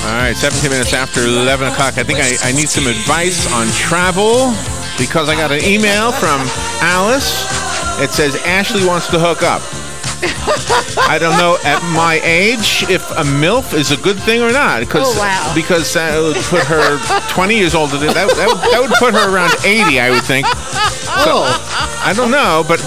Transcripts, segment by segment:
All right, 17 minutes after 11 o'clock. I think I need some advice on travel because I got an email from Alice. It says Ashley wants to hook up. I don't know at my age if a MILF is a good thing or not. Because that would put her 20 years older. That would put her around 80, I would think. So, I don't know, but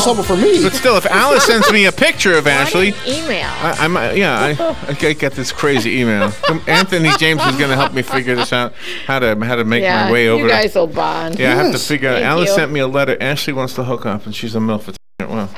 something for me. But still, if Alice sends me a picture of Ashley, email. I get this crazy email. Anthony James is going to help me figure this out. How to make my way over. You guys will bond. Yeah, I have to figure out. Alice sent me a letter. Ashley wants to hook up, and she's a MILF. Well,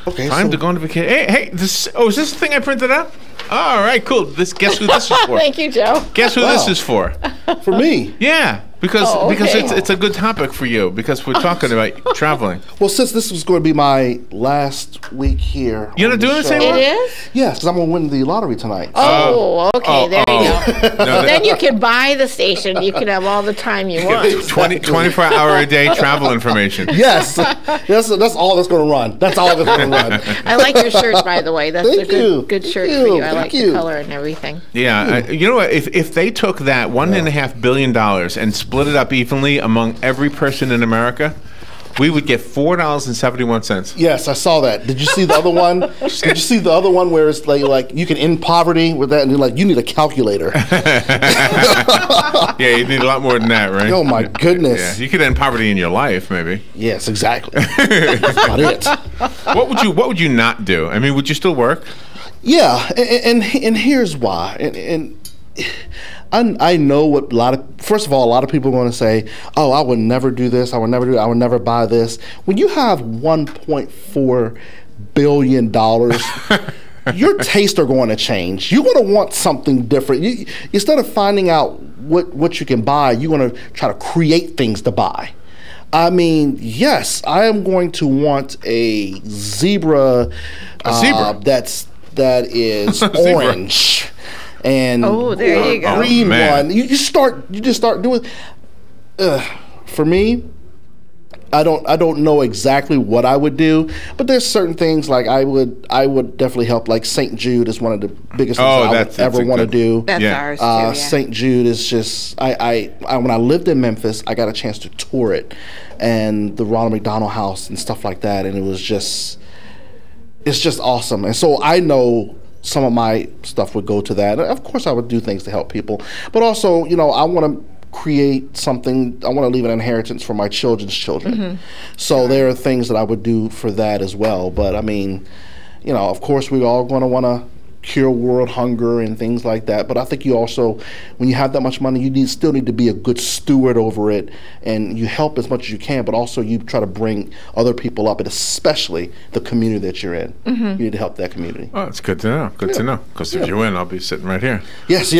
okay. Time to go on vacation. Hey, is this the thing I printed out? All right, cool. Guess who this is for? Thank you, Joe. Guess who this is for? For me. Yeah. Because it's a good topic for you because we're talking about traveling. Well, since this was going to be my last week here, you're not doing this anymore? It is? Yes, because I'm going to win the lottery tonight. Oh, okay. There you go. Then you can buy the station. You can have all the time you want. 24-hour-a-day travel information. Yes. That's all that's going to run. That's all that's going to run. I like your shirt, by the way. That's Thank a good shirt for you. I like you. the color and everything. Yeah. You know what? If they took that $1.5 billion and split it up evenly among every person in America, we would get $4.71. Yes, I saw that. Did you see the other one? Did you see the other one where it's like you can end poverty with that, and you're like, you need a calculator. Yeah, you need a lot more than that, right? Oh my goodness. Yeah, you could end poverty in your life, maybe. Yes, exactly. That's about it. What would you not do? I mean, would you still work? Yeah, and here's why. And I know what first of all, a lot of people are going to say, oh, I would never do this, I would never do that, I would never buy this. When you have $1.4 billion, your tastes are going to change. You're going to want something different. Instead of finding out what you can buy, you're going to try to create things to buy. I mean, yes, I am going to want a zebra. That is orange. And there you go. Green one. You just start doing. For me, I don't know exactly what I would do, but there's certain things like I would definitely help. Like St. Jude is one of the biggest things I would ever want to do. That's ours too. Yeah. St. Jude is just I when I lived in Memphis, I got a chance to tour it, and the Ronald McDonald House and stuff like that, and it's just awesome. And so I know some of my stuff would go to that. Of course, I would do things to help people, but also, I want to create something. I want to leave an inheritance for my children's children. Mm-hmm. So there are things that I would do for that as well. But I mean, of course, we're all going to want to cure world hunger and things like that. But I think you also, when you have that much money, you still need to be a good steward over it, and you help as much as you can, but also you try to bring other people up, and especially the community that you're in. Mm-hmm. You need to help that community. Oh, it's good to know. Good to know. Because if you win, I'll be sitting right here. Yes. Do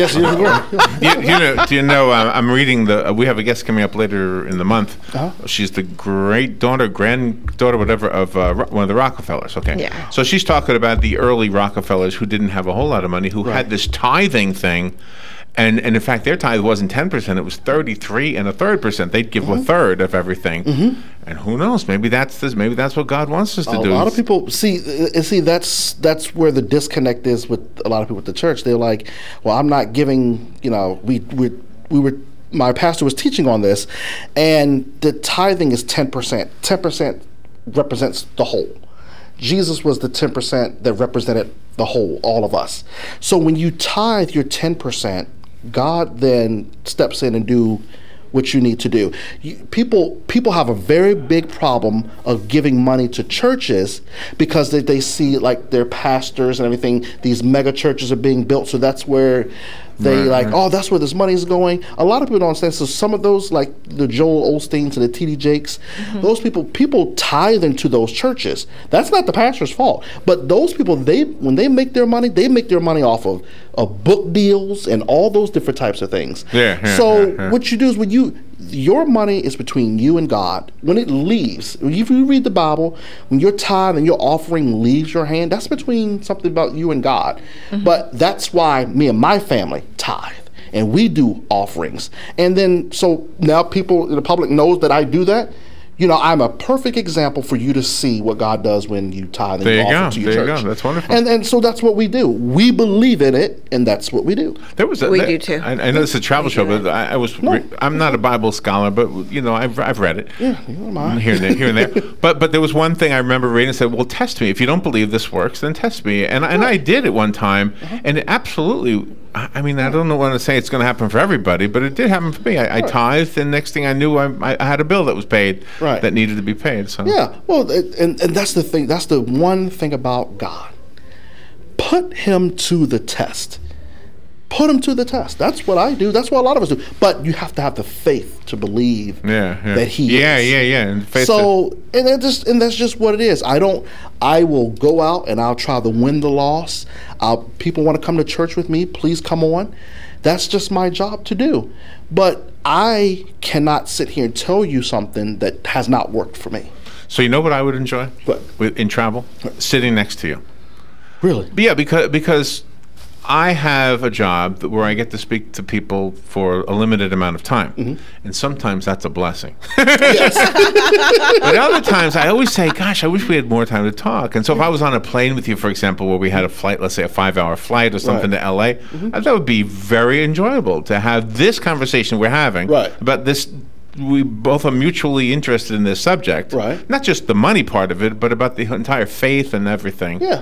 you know? I'm reading we have a guest coming up later in the month. Uh-huh. She's the granddaughter, whatever, of one of the Rockefellers. Okay. Yeah. So she's talking about the early Rockefellers who didn't have a whole lot of money, who had this tithing thing, and in fact their tithe wasn't 10%, it was 33 1/3%. They'd give a third of everything. Mm-hmm. And who knows, maybe that's what God wants us to do. A lot of people see that's where the disconnect is with a lot of people at the church. They're like, well, I'm not giving, my pastor was teaching on this, and the tithing is 10%. 10% represents the whole. Jesus was the 10% that represented the whole, all of us. So when you tithe your 10%, God then steps in and do what you need to do. People have a very big problem of giving money to churches because they see like their pastors and everything, these mega churches are being built, so that's where they that's where this money is going. A lot of people don't understand. So some of those, like the Joel Osteens and the T.D. Jakes, those people tithe into those churches. That's not the pastor's fault. But those people, when they make their money off of book deals and all those different types of things. Yeah. What you do is when your money is between you and God. When it leaves, if you read the Bible, when your tithe and your offering leaves your hand, that's between something about you and God. But that's why me and my family tithe. And we do offerings. And then, so now people in the public knows that I do that. You know, I'm a perfect example for you to see what God does when you tithe and you offer to your church. There you go. That's wonderful. And so that's what we do. We believe in it, and that's what we do. We do too. I know it's a travel show, but I'm not a Bible scholar, but you know, I've read it. Yeah, you don't mind. Here and there. But there was one thing I remember reading and said, "Well, test me. If you don't believe this works, then test me." And I did it one time, and it absolutely. I mean, I don't want to say it's going to happen for everybody, but it did happen for me. I tithed, and next thing I knew, I had a bill that was paid that needed to be paid. So yeah, well, and that's the thing. That's the one thing about God. Put him to the test. Put him to the test. That's what I do. That's what a lot of us do. But you have to have the faith to believe that he is. Yeah. And faith and that's just what it is. I will go out and I'll try to win the loss. People want to come to church with me, please come on. That's just my job to do. But I cannot sit here and tell you something that has not worked for me. So you know what I would enjoy What? in travel? Sitting next to you. Really? Yeah, because I have a job where I get to speak to people for a limited amount of time, and sometimes that's a blessing. Yes. But other times, I always say, "Gosh, I wish we had more time to talk." And so, if I was on a plane with you, for example, where we had a flight, let's say a 5-hour flight or something to LA, that would be very enjoyable to have this conversation we're having about this. We both are mutually interested in this subject, not just the money part of it, but about the entire faith and everything. Yeah.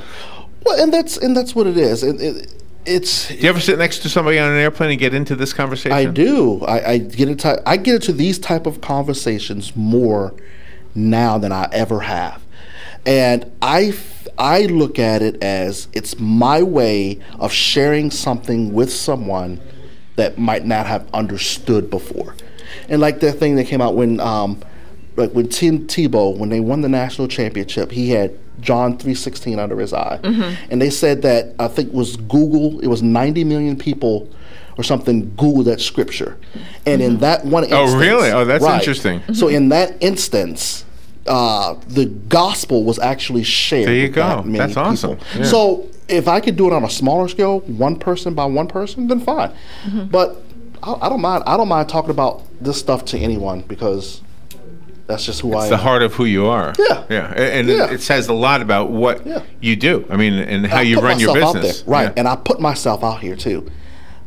Well, and that's what it is. Do you ever sit next to somebody on an airplane and get into this conversation? I do. I get into these type of conversations more now than I ever have, and I look at it as it's my way of sharing something with someone that might not have understood before. And like that thing that came out when Tim Tebow, when they won the national championship, he had John 3:16 under his eye. And they said that, I think it was 90 million people or something Googled that scripture. And in that one instance... Oh, really? Oh, that's interesting. So in that instance, the gospel was actually shared. There you go. That's awesome. Yeah. So if I could do it on a smaller scale, one person by one person, then fine. But I don't mind. I don't mind talking about this stuff to anyone because... that's just who I am. It's the heart of who you are. Yeah. And it says a lot about what you do. I mean, and how you run your business. Right. And I put myself out here too.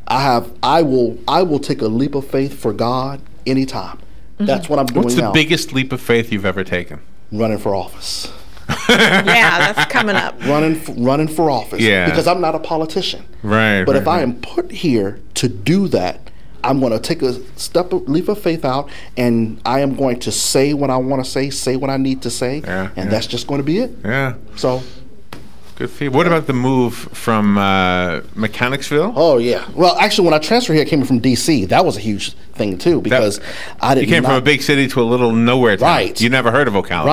I will take a leap of faith for God anytime. That's what I'm doing now. What's the biggest leap of faith you've ever taken? Running for office. Yeah, that's coming up. Running for office. Yeah. Because I'm not a politician. Right. But if I am put here to do that, I'm going to take a leap of faith out, and I am going to say what I want to say what I need to say, and that's just going to be it. Yeah. So. Good for you. What about the move from Mechanicsville? Oh, yeah. Well, actually, when I transferred here, I came from D.C. That was a huge thing, too, because I didn't. You came from a big city to a little nowhere town. Right. You never heard of Ocala.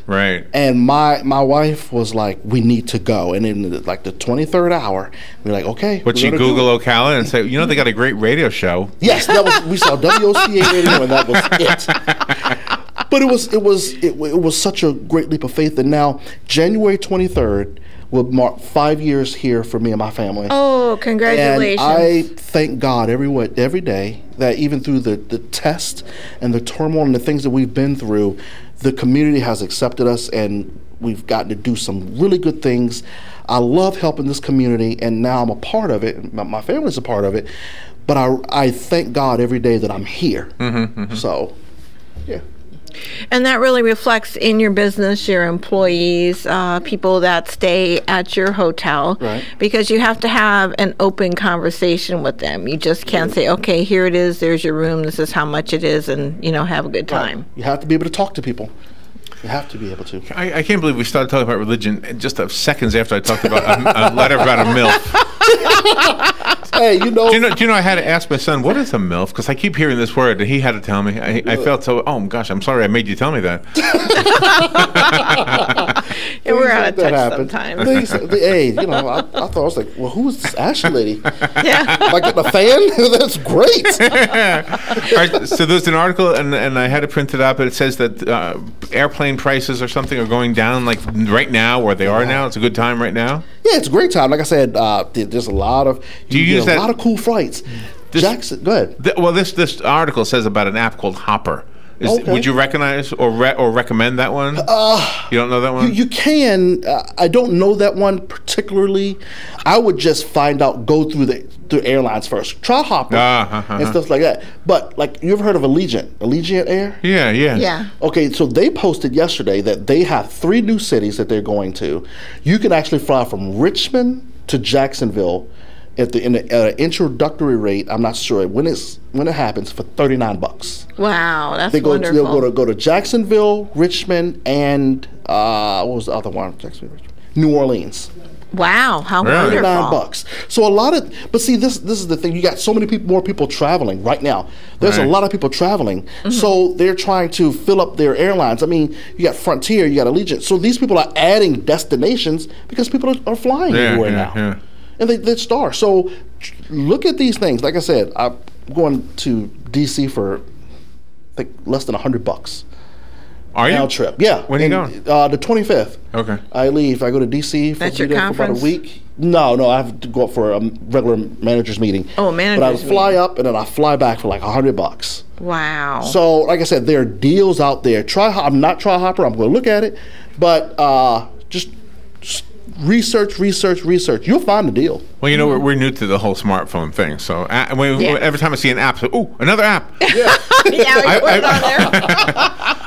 Right. And my wife was like, we need to go. And in like the 23rd hour, we were like, okay. But she Google Ocala and say, they got a great radio show. Yes, we saw WOCA radio, and that was it. But it was such a great leap of faith. And now, January 23rd, will mark 5 years here for me and my family. Oh, congratulations. And I thank God every day that even through the test and the turmoil and the things that we've been through, the community has accepted us and we've gotten to do some really good things. I love helping this community, and now I'm a part of it. My family's a part of it. But I thank God every day that I'm here. So, yeah. And that really reflects in your business, your employees, people that stay at your hotel, because you have to have an open conversation with them. You just can't say, okay, here it is, there's your room, this is how much it is, and, have a good time. You have to be able to talk to people. You have to be able to. I can't believe we started talking about religion just seconds after I talked about a letter about a MILF. Hey, Do you know I had to ask my son, what is a MILF? Because I keep hearing this word, and he had to tell me. I felt so, oh gosh, I'm sorry I made you tell me that. And We're out of touch happen. sometimes. Hey, you know, I thought, I was like, well, who is this Ashley lady? Yeah. Am I getting a fan? That's great. All right, so there's an article, and I had it printed up, and it says that airplane prices or something are going down, like right now, where they are now. It's a good time right now. Yeah, it's a great time. Like I said, there's a lot of a lot of cool flights. Jackson, go ahead. Well, this article says about an app called Hopper. Would you recognize or recommend that one? You don't know that one? You can. I don't know that one particularly. I would just go through the airlines first. Try Hopper and stuff like that. But like, you ever heard of Allegiant Air? Yeah. Okay, so they posted yesterday that they have 3 new cities that they're going to. You can actually fly from Richmond to Jacksonville in the introductory rate. I'm not sure when it happens, for $39. Wow, that's wonderful. They'll go to Jacksonville, Richmond, and what was the other one? Jacksonville, Richmond, New Orleans. Wow, how wonderful! $39. So but see, this is the thing. You got so many more people traveling right now. There's a lot of people traveling, so they're trying to fill up their airlines. I mean, you got Frontier, you got Allegiant. So these people are adding destinations because people are flying everywhere now. Yeah. And they're stars. So look at these things. Like I said, I'm going to DC for, I think, less than $100. Are you? Round trip. Yeah. When are you going? The 25th. Okay. I leave. I go to DC for about a week. No, I have to go up for a regular manager's meeting. Oh, a manager's meeting. But I fly up and then I fly back for like $100. Wow. So, like I said, there are deals out there. I'm not Try Hopper. I'm going to look at it, but just research. You'll find the deal. Well, you know, we're new to the whole smartphone thing, so every time I see an app, another app. Yeah. Yeah, we put it on there.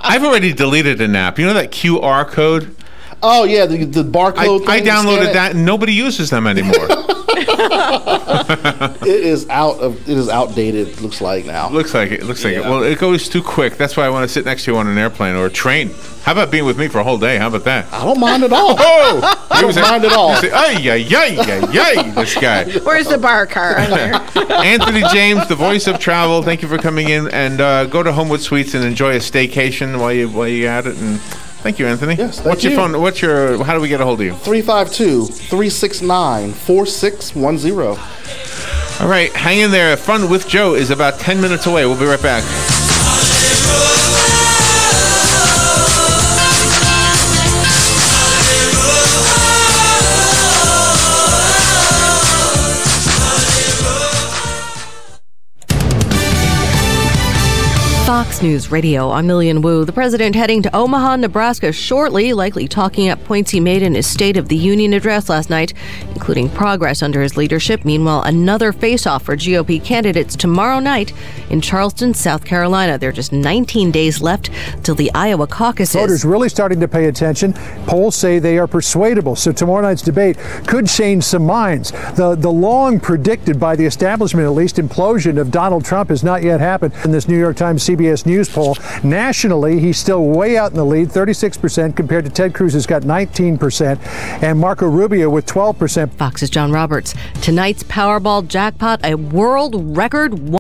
I've already deleted an app. You know that QR code? Oh yeah, the barcode. I downloaded that, and nobody uses them anymore. It is outdated. Looks like now. Looks like it. Well, it goes too quick. That's why I want to sit next to you on an airplane or a train. How about being with me for a whole day? How about that? I don't mind at all. I don't mind at all. You say, ay, this guy. Where's the bar car on there? Anthony James, the voice of travel. Thank you for coming in, and go to Homewood Suites and enjoy a staycation while you at it. And thank you, Anthony. Yes, What's your phone? How do we get a hold of you? 352-369-4610. All right, hang in there. Fun with Joe is about 10 minutes away. We'll be right back. Fox News Radio, I'm Lillian Wu. The president heading to Omaha, Nebraska shortly, likely talking up points he made in his State of the Union address last night, including progress under his leadership. Meanwhile, another face-off for GOP candidates tomorrow night in Charleston, South Carolina. There are just 19 days left till the Iowa caucuses. Voters really starting to pay attention. Polls say they are persuadable, so tomorrow night's debate could change some minds. The long predicted by the establishment, at least, implosion of Donald Trump has not yet happened. In this New York Times CBS News poll, nationally, he's still way out in the lead, 36% compared to Ted Cruz, who's got 19%, and Marco Rubio with 12%. Fox's John Roberts. Tonight's Powerball jackpot, a world record